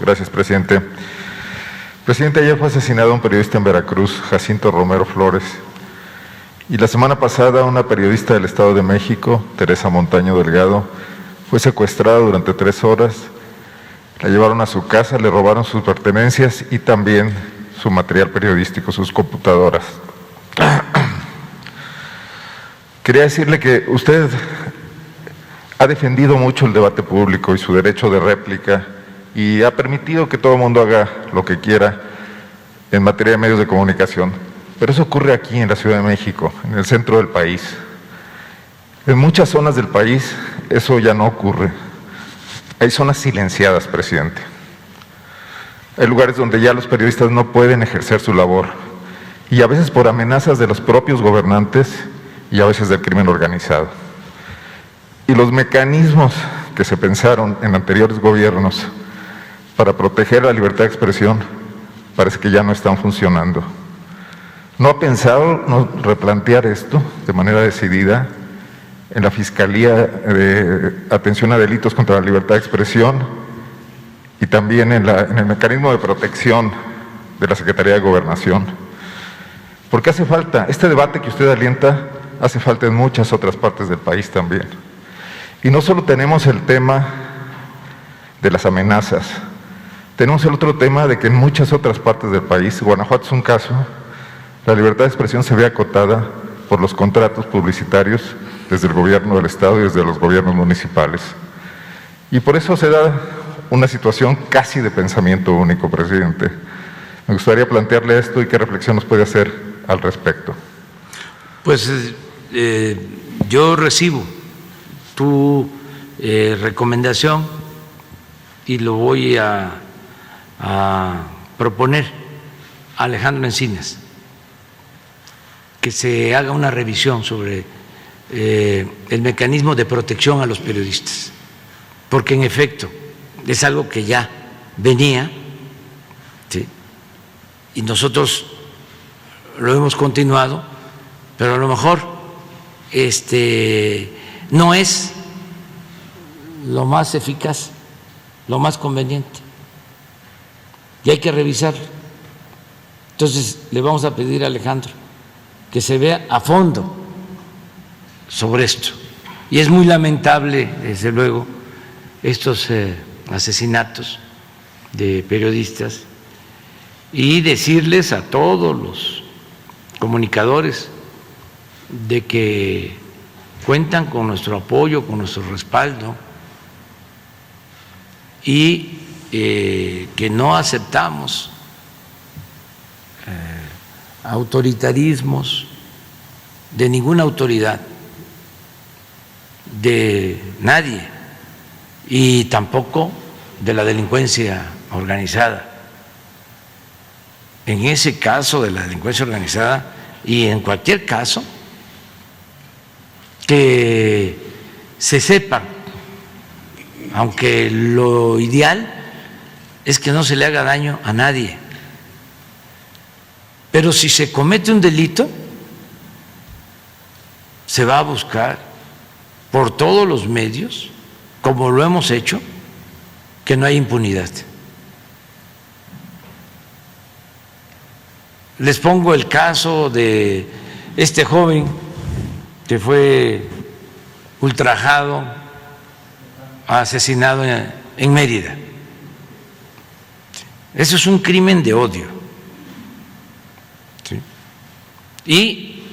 Gracias, presidente. Presidente, ayer fue asesinado un periodista en Veracruz, Jacinto Romero Flores, y la semana pasada una periodista del Estado de México, Teresa Montaño Delgado, fue secuestrada durante 3 horas, la llevaron a su casa, le robaron sus pertenencias y también su material periodístico, sus computadoras. Quería decirle que usted ha defendido mucho el debate público y su derecho de réplica y ha permitido que todo el mundo haga lo que quiera en materia de medios de comunicación. Pero eso ocurre aquí en la Ciudad de México, en el centro del país. En muchas zonas del país eso ya no ocurre. Hay zonas silenciadas, presidente. Hay lugares donde ya los periodistas no pueden ejercer su labor, y a veces por amenazas de los propios gobernantes y a veces del crimen organizado. Y los mecanismos que se pensaron en anteriores gobiernos para proteger la libertad de expresión parece que ya no están funcionando. ¿No ha pensado no replantear esto de manera decidida en la Fiscalía de Atención a Delitos contra la Libertad de Expresión y también en el mecanismo de protección de la Secretaría de Gobernación? Porque hace falta, este debate que usted alienta, hace falta en muchas otras partes del país también. Y no solo tenemos el tema de las amenazas, tenemos el otro tema de que en muchas otras partes del país, Guanajuato es un caso, la libertad de expresión se ve acotada por los contratos publicitarios desde el gobierno del Estado y desde los gobiernos municipales. Y por eso se da una situación casi de pensamiento único, presidente. Me gustaría plantearle esto y qué reflexión nos puede hacer al respecto. Pues yo recibo tu recomendación y lo voy a proponer a Alejandro Encinas, que se haga una revisión sobre el mecanismo de protección a los periodistas, porque en efecto es algo que ya venía, ¿sí? Y nosotros lo hemos continuado, pero a lo mejor no es lo más eficaz, lo más conveniente, y hay que revisarlo. Entonces le vamos a pedir a Alejandro que se vea a fondo sobre esto. Y es muy lamentable, desde luego, estos asesinatos de periodistas, y decirles a todos los comunicadores de que cuentan con nuestro apoyo, con nuestro respaldo, y que no aceptamos autoritarismos de ninguna autoridad, de nadie, y tampoco de la delincuencia organizada. En ese caso de la delincuencia organizada y en cualquier caso, que se sepa, aunque lo ideal es que no se le haga daño a nadie, pero si se comete un delito, se va a buscar por todos los medios, como lo hemos hecho, que no hay impunidad. Les pongo el caso de este joven que fue ultrajado, asesinado en Mérida. Eso es un crimen de odio. ¿Sí? Y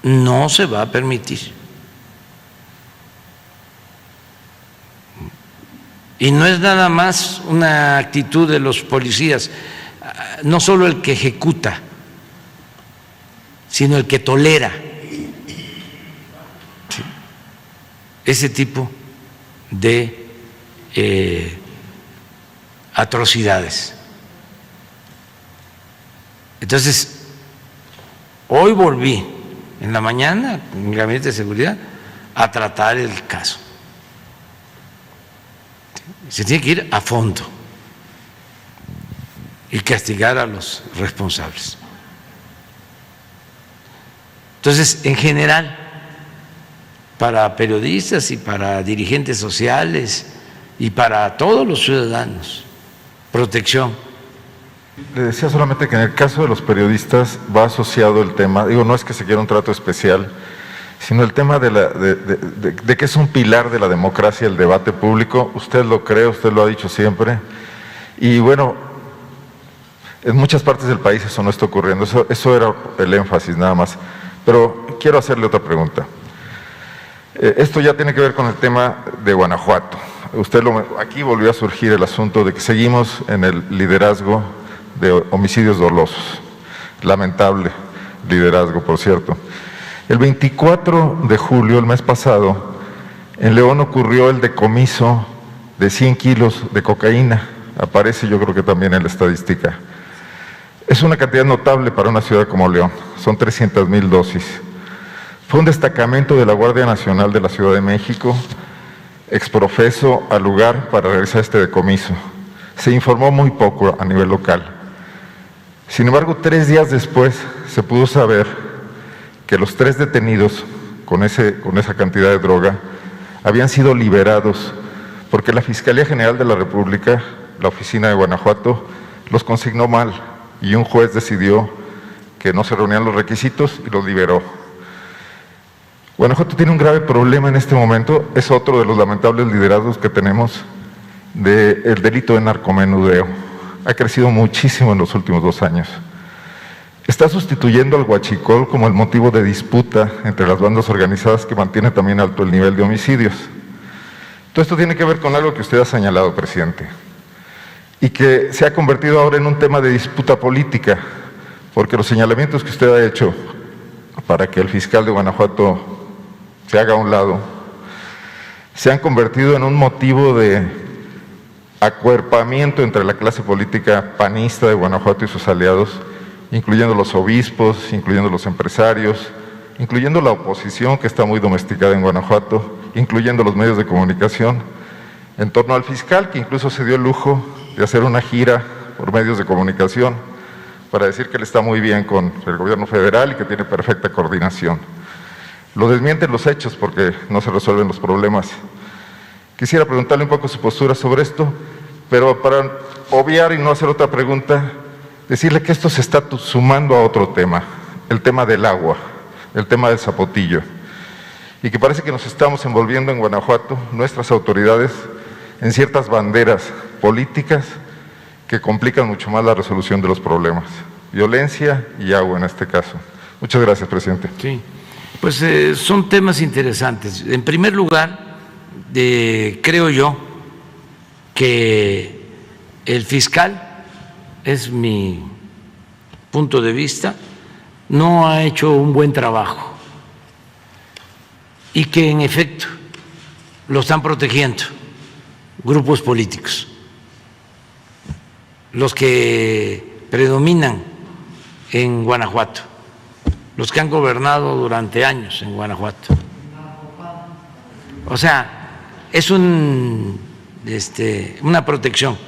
no se va a permitir. Y no es nada más una actitud de los policías, no solo el que ejecuta, sino el que tolera ese tipo de atrocidades. Entonces, hoy volví en la mañana en el Gabinete de Seguridad a tratar el caso. Se tiene que ir a fondo y castigar a los responsables. Entonces, en general, para periodistas y para dirigentes sociales y para todos los ciudadanos, protección. Le decía solamente que en el caso de los periodistas va asociado el tema, digo, no es que se quiera un trato especial, sino el tema de que es un pilar de la democracia el debate público. Usted lo cree, usted lo ha dicho siempre, y bueno, en muchas partes del país eso no está ocurriendo, eso era el énfasis nada más. Pero quiero hacerle otra pregunta. Esto ya tiene que ver con el tema de Guanajuato. Aquí volvió a surgir el asunto de que seguimos en el liderazgo de homicidios dolosos. Lamentable liderazgo, por cierto. El 24 de julio, el mes pasado, en León ocurrió el decomiso de 100 kilos de cocaína. Aparece, yo creo que también en la estadística. Es una cantidad notable para una ciudad como León. Son 300,000 dosis. Fue un destacamento de la Guardia Nacional de la Ciudad de México, exprofeso al lugar para realizar este decomiso. Se informó muy poco a nivel local. Sin embargo, 3 días después se pudo saber que los 3 detenidos con esa cantidad de droga habían sido liberados porque la Fiscalía General de la República, la oficina de Guanajuato, los consignó mal y un juez decidió que no se reunían los requisitos y los liberó. Guanajuato tiene un grave problema en este momento, es otro de los lamentables liderazgos que tenemos del delito de narcomenudeo. Ha crecido muchísimo en los últimos 2 años. Está sustituyendo al huachicol como el motivo de disputa entre las bandas organizadas que mantiene también alto el nivel de homicidios. Todo esto tiene que ver con algo que usted ha señalado, presidente, y que se ha convertido ahora en un tema de disputa política, porque los señalamientos que usted ha hecho para que el fiscal de Guanajuato se haga a un lado, se han convertido en un motivo de acuerpamiento entre la clase política panista de Guanajuato y sus aliados, incluyendo los obispos, incluyendo los empresarios, incluyendo la oposición que está muy domesticada en Guanajuato, incluyendo los medios de comunicación, en torno al fiscal, que incluso se dio el lujo de hacer una gira por medios de comunicación para decir que él está muy bien con el gobierno federal y que tiene perfecta coordinación. Lo desmienten los hechos porque no se resuelven los problemas. Quisiera preguntarle un poco su postura sobre esto, pero para obviar y no hacer otra pregunta, decirle que esto se está sumando a otro tema, el tema del agua, el tema del zapotillo, y que parece que nos estamos envolviendo en Guanajuato, nuestras autoridades, en ciertas banderas políticas que complican mucho más la resolución de los problemas. Violencia y agua en este caso. Muchas gracias, presidente. Sí, pues son temas interesantes. En primer lugar, creo yo que el fiscal, es mi punto de vista, no ha hecho un buen trabajo y que en efecto lo están protegiendo grupos políticos, los que predominan en Guanajuato, los que han gobernado durante años en Guanajuato. O sea, es una protección,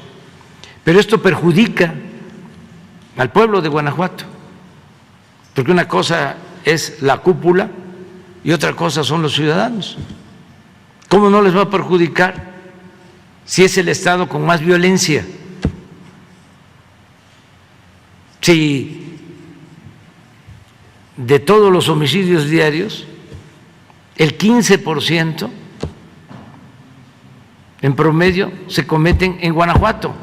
pero esto perjudica al pueblo de Guanajuato, porque una cosa es la cúpula y otra cosa son los ciudadanos. ¿Cómo no les va a perjudicar si es el estado con más violencia? Si de todos los homicidios diarios, el 15% en promedio se cometen en Guanajuato.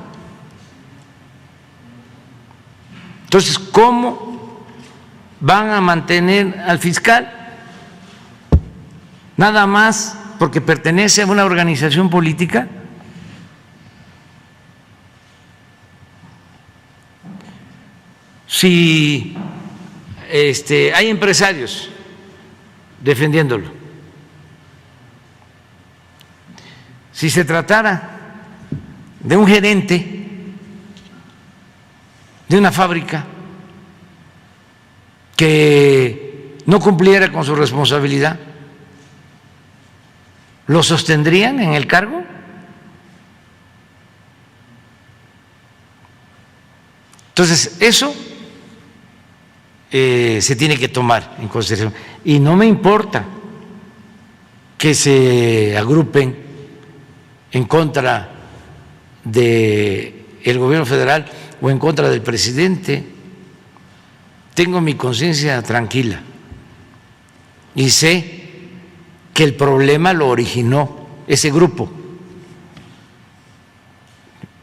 Entonces, ¿cómo van a mantener al fiscal? Nada más porque pertenece a una organización política. Si hay empresarios defendiéndolo, si se tratara de un gerente de una fábrica que no cumpliera con su responsabilidad, ¿lo sostendrían en el cargo? Entonces, eso se tiene que tomar en consideración. Y no me importa que se agrupen en contra de el gobierno federal o en contra del presidente. Tengo mi conciencia tranquila y sé que el problema lo originó ese grupo,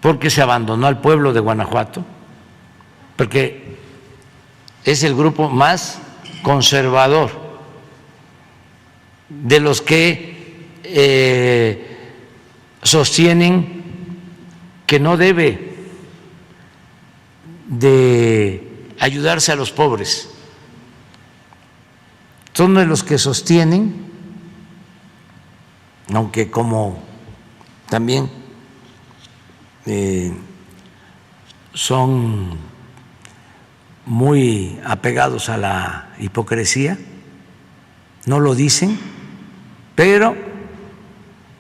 porque se abandonó al pueblo de Guanajuato, porque es el grupo más conservador de los que sostienen que no debe de ayudarse a los pobres. Son de los que sostienen, aunque como también son muy apegados a la hipocresía, no lo dicen, pero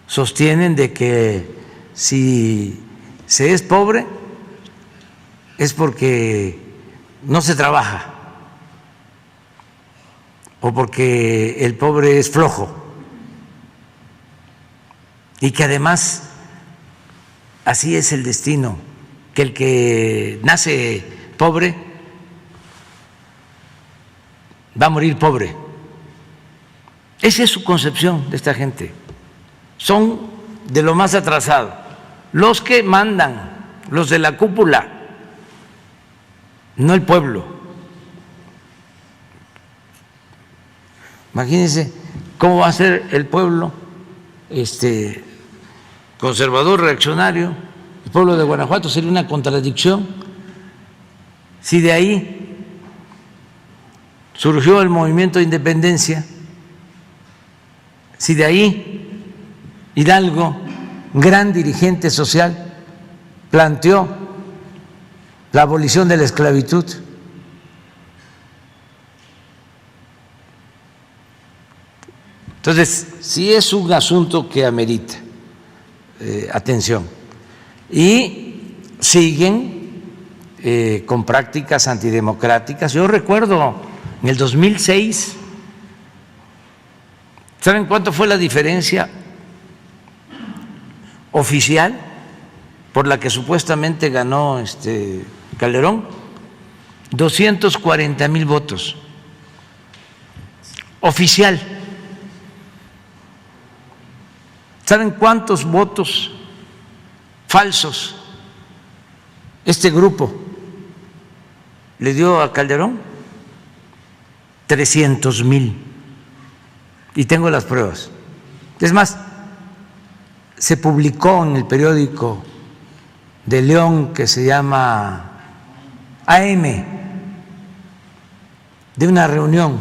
sostienen de que si se es pobre es porque no se trabaja o porque el pobre es flojo y que además así es el destino, que el que nace pobre va a morir pobre. Esa es su concepción de esta gente. Son de lo más atrasado. Los que mandan, los de la cúpula, no el pueblo. Imagínense cómo va a ser el pueblo conservador, reaccionario, el pueblo de Guanajuato. Sería una contradicción si de ahí surgió el movimiento de independencia, si de ahí Hidalgo, gran dirigente social, planteó la abolición de la esclavitud. Entonces, sí es un asunto que amerita atención. Y siguen con prácticas antidemocráticas. Yo recuerdo en el 2006, ¿saben cuánto fue la diferencia oficial por la que supuestamente ganó Calderón? 240,000 votos. Oficial. ¿Saben cuántos votos falsos este grupo le dio a Calderón? 300,000. Y tengo las pruebas. Es más, se publicó en el periódico de León que se llama AM, de una reunión.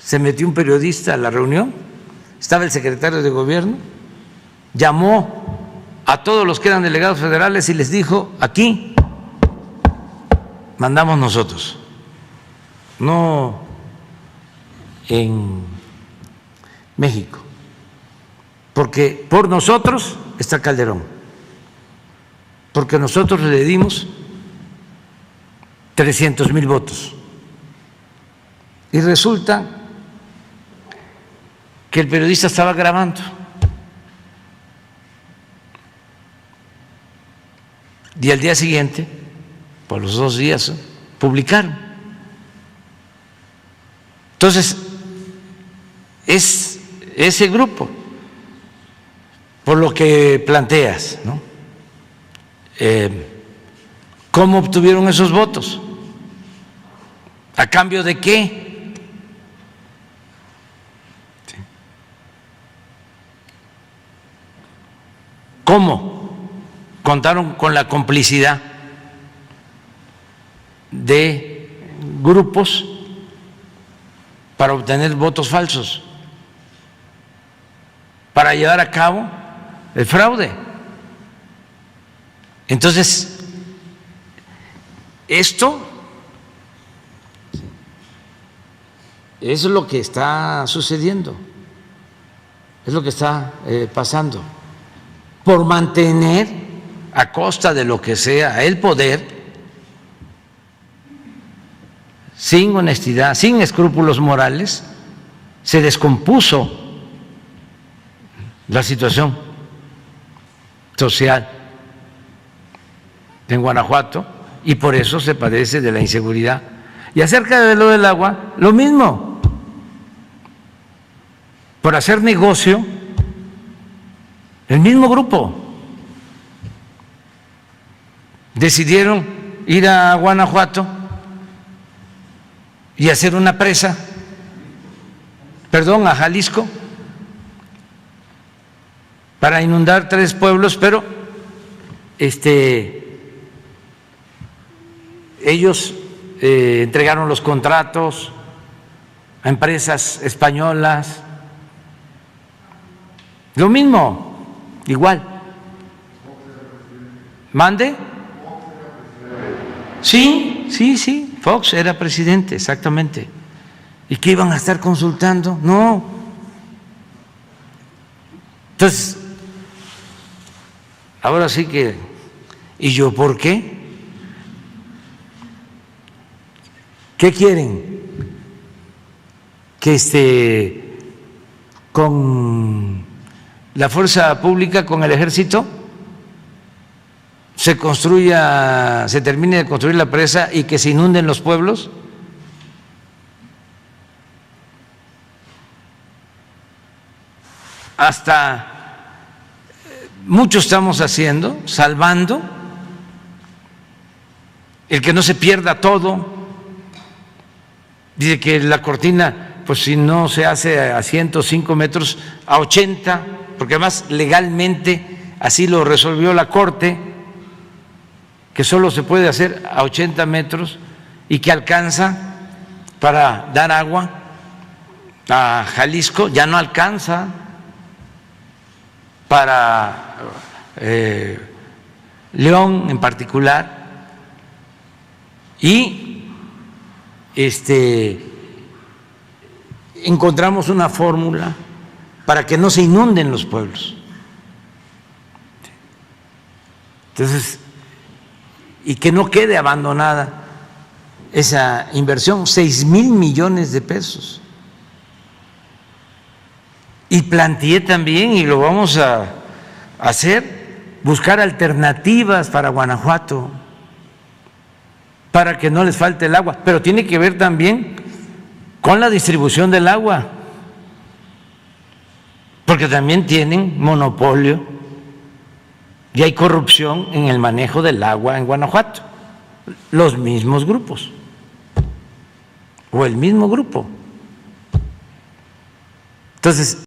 Se metió un periodista a la reunión, estaba el secretario de gobierno, llamó a todos los que eran delegados federales y les dijo: aquí mandamos nosotros, no en México, porque por nosotros está Calderón, porque nosotros le dimos 300,000 votos. Y resulta que el periodista estaba grabando. Y al día siguiente, por los 2 días, publicaron. Entonces, es ese grupo, por lo que planteas, ¿no? ¿Cómo obtuvieron esos votos? ¿A cambio de qué? ¿Cómo? Contaron con la complicidad de grupos para obtener votos falsos, para llevar a cabo el fraude. Entonces, esto es lo que está sucediendo, es lo que está pasando. Por mantener a costa de lo que sea el poder, sin honestidad, sin escrúpulos morales, se descompuso la situación social en Guanajuato y por eso se padece de la inseguridad. Y acerca de lo del agua, lo mismo. Por hacer negocio, el mismo grupo decidieron ir a Guanajuato y hacer una presa, a Jalisco, para inundar 3 pueblos, pero ellos entregaron los contratos a empresas españolas. Lo mismo, igual. ¿Mande? Sí, Fox era presidente, exactamente. ¿Y qué iban a estar consultando? No. Entonces, ahora sí que, ¿y yo por qué? ¿Qué quieren? Que con la fuerza pública, con el ejército, se termine de construir la presa y que se inunden los pueblos. Hasta mucho estamos haciendo, salvando, el que no se pierda todo. Dice que la cortina, pues si no se hace a 105 metros, a 80, porque además legalmente así lo resolvió la Corte, que solo se puede hacer a 80 metros y que alcanza para dar agua a Jalisco, ya no alcanza para León en particular, y encontramos una fórmula para que no se inunden los pueblos. Entonces, y que no quede abandonada esa inversión, 6,000 millones de pesos. Y planteé también, y lo vamos a hacer, buscar alternativas para Guanajuato, para que no les falte el agua, pero tiene que ver también con la distribución del agua, porque también tienen monopolio y hay corrupción en el manejo del agua en Guanajuato, los mismos grupos o el mismo grupo. Entonces,